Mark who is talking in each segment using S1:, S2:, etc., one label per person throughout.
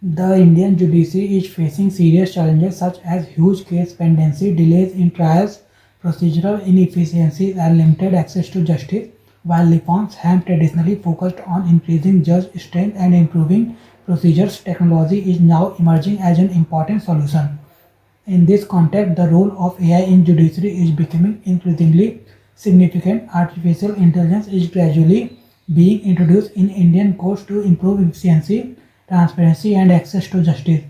S1: The Indian judiciary is facing serious challenges such as huge case pendency, delays in trials, procedural inefficiencies, and limited access to justice, while reforms have traditionally focused on increasing judge strength and improving procedures. Technology is now emerging as an important solution. In this context, the role of AI in judiciary is becoming increasingly significant. Artificial intelligence is gradually being introduced in Indian courts to improve efficiency, transparency, and access to justice.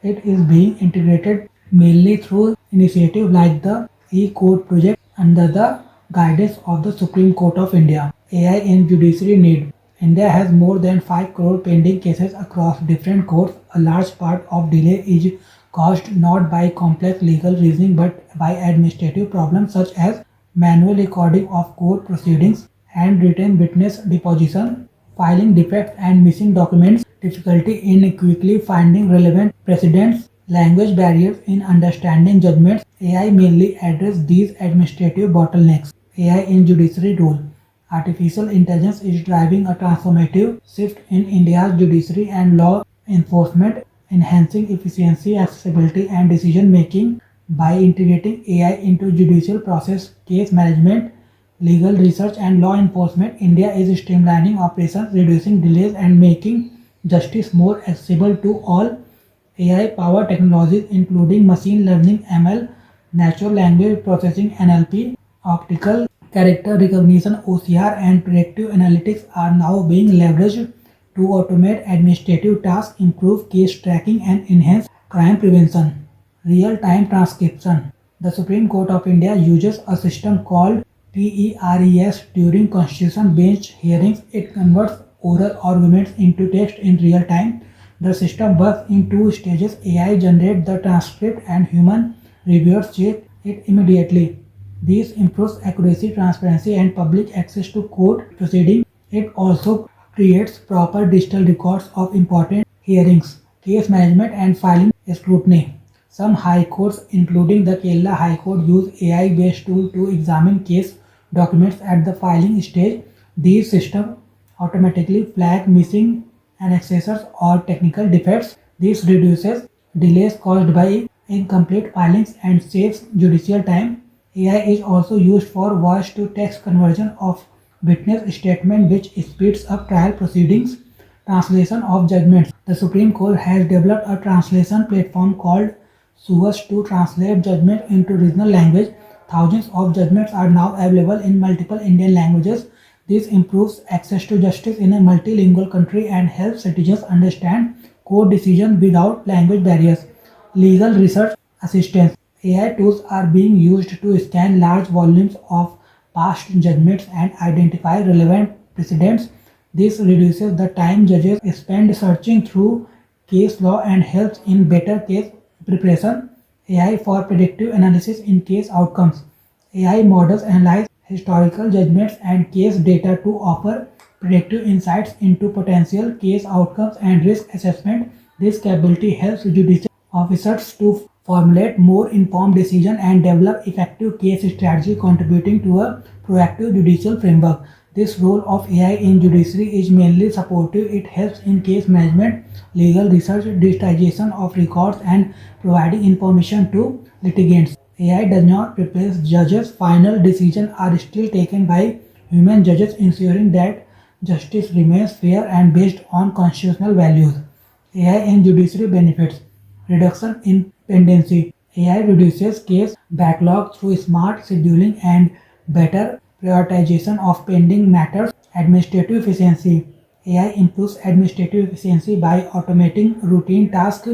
S1: It is being integrated mainly through initiatives like the e-court project under the guidance of the Supreme Court of India. AI in judiciary need. India has more than 5 crore pending cases across different courts. A large part of delay is caused not by complex legal reasoning but by administrative problems such as manual recording of court proceedings, handwritten witness deposition, filing defects and missing documents, difficulty in quickly finding relevant precedents, language barriers in understanding judgments. AI mainly address these administrative bottlenecks. AI in judiciary role. Artificial intelligence is driving a transformative shift in India's judiciary and law enforcement, enhancing efficiency, accessibility, and decision making by integrating AI into judicial process, case management, legal research, and law enforcement. India is streamlining operations, reducing delays, and making justice more accessible to all. AI powered technologies including machine learning (ML), natural language processing (NLP), optical character recognition (OCR), and predictive analytics are now being leveraged to automate administrative tasks, improve case tracking, and enhance crime prevention. Real time transcription. The Supreme Court of India uses a system called TERES during constitution bench hearings. It converts oral arguments into text in real time. The system works in two stages. AI generates the transcript and human reviewers check it immediately. This improves accuracy, transparency, and public access to court proceedings. It also creates proper digital records of important hearings, case management, and filing scrutiny. Some high courts, including the Kerala High Court, use AI-based tool to examine case documents at the filing stage. These systems automatically flag missing annexes or technical defects. This reduces delays caused by incomplete filings and saves judicial time. AI is also used for voice to text conversion of witness statement which speeds up trial proceedings. Translation of judgments. The Supreme Court has developed a translation platform called SUVAS to translate judgments into regional language. Thousands of judgments are now available in multiple Indian languages. This improves access to justice in a multilingual country and helps citizens understand court decisions without language barriers. Legal research assistance. AI tools are being used to scan large volumes of past judgments and identify relevant precedents. This reduces the time judges spend searching through case law and helps in better case preparation. AI for predictive analysis in case outcomes. AI models analyze historical judgments and case data to offer predictive insights into potential case outcomes and risk assessment. This capability helps judicial officers to formulate more informed decisions and develop effective case strategy, contributing to a proactive judicial framework. This role of AI in judiciary is mainly supportive. It helps in case management, legal research, digitization of records, and providing information to litigants. AI does not replace judges. Final decisions are still taken by human judges, ensuring that justice remains fair and based on constitutional values. AI in judiciary benefits. Reduction in pendency. AI reduces case backlog through smart scheduling and better prioritization of pending matters. Administrative efficiency. AI improves administrative efficiency by automating routine tasks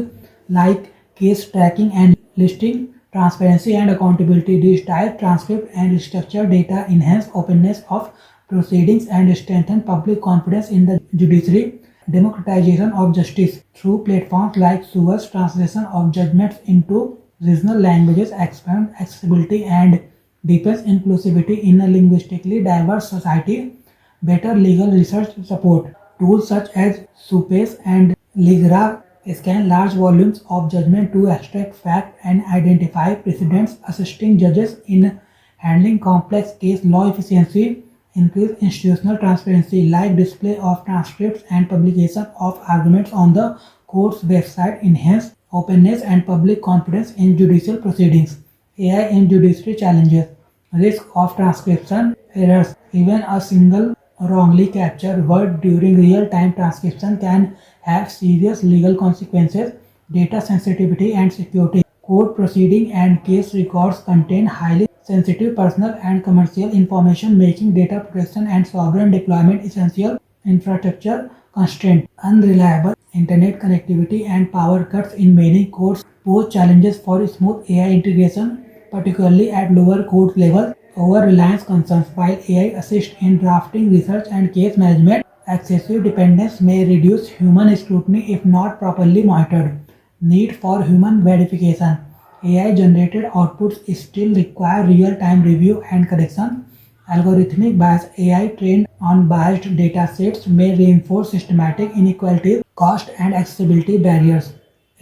S1: like case tracking and listing. Transparency and accountability. Digitized transcript and structured data enhance openness of proceedings and strengthen public confidence in the judiciary. Democratization of justice through platforms like SUVAS. Translation of judgments into regional languages expand accessibility and deepens inclusivity in a linguistically diverse society. Better legal research support. Tools such as SUPACE and LIGRA scan large volumes of judgment to extract fact and identify precedents, assisting judges in handling complex case law efficiency. Increase institutional transparency like display of transcripts and publication of arguments on the courts' website enhance openness and public confidence in judicial proceedings. AI in judiciary challenges. Risk of transcription errors. Even a single wrongly captured word during real-time transcription can have serious legal consequences. Data sensitivity and security. Court proceeding and case records contain highly sensitive personal and commercial information, making data protection and sovereign deployment essential. Infrastructure constraint. Unreliable internet connectivity and power cuts in many courts pose challenges for smooth AI integration, particularly at lower court levels. Over-reliance concerns. While AI assists in drafting, research, and case management, excessive dependence may reduce human scrutiny if not properly monitored. Need for human verification. AI-generated outputs still require real-time review and correction. Algorithmic bias. AI trained on biased datasets may reinforce systematic inequalities, cost and accessibility barriers.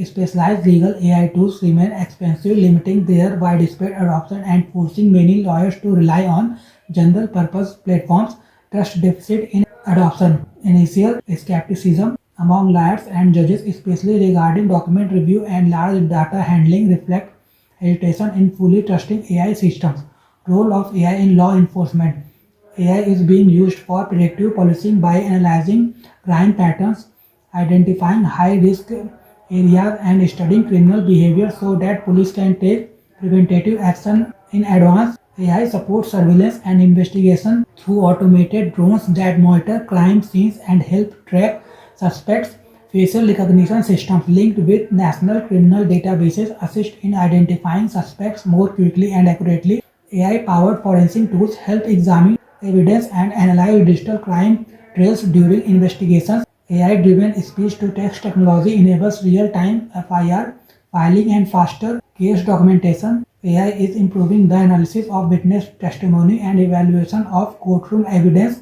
S1: Specialized legal AI tools remain expensive, limiting their widespread adoption and forcing many lawyers to rely on general purpose platforms. Trust deficit in adoption. Initial skepticism among lawyers and judges, especially regarding document review and large data handling, reflect hesitation in fully trusting AI systems. Role of AI in law enforcement. AI is being used for predictive policing by analyzing crime patterns, identifying high risk areas, and studying criminal behavior so that police can take preventative action in advance. AI supports surveillance and investigation through automated drones that monitor crime scenes and help track suspects. Facial recognition systems linked with national criminal databases assist in identifying suspects more quickly and accurately. AI-powered forensic tools help examine evidence and analyze digital crime trails during investigations. AI-driven speech-to-text technology enables real-time FIR filing and faster case documentation. AI is improving the analysis of witness testimony and evaluation of courtroom evidence.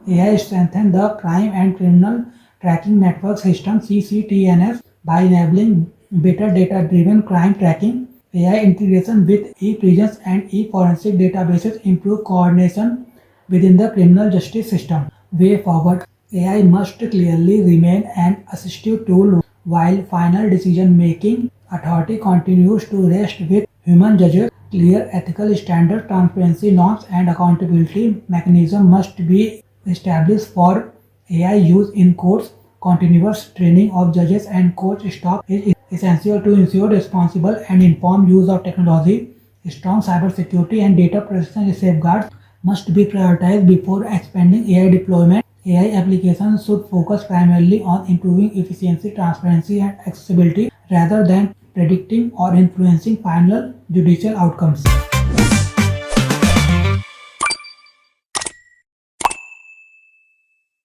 S1: AI strengthens the Crime and Criminal Tracking Network System (CCTNS) by enabling better data-driven crime tracking. AI integration with e-prisons and e-forensic databases improve coordination within the criminal justice system. Way forward. AI must clearly remain an assistive tool while final decision-making authority continues to rest with human judges. Clear ethical standards, transparency norms, and accountability mechanisms must be established for AI use in courts. Continuous training of judges and court staff is essential to ensure responsible and informed use of technology. Strong cybersecurity and data protection safeguards must be prioritized before expanding AI deployment. AI applications should focus primarily on improving efficiency, transparency, and accessibility rather than predicting or influencing final judicial outcomes.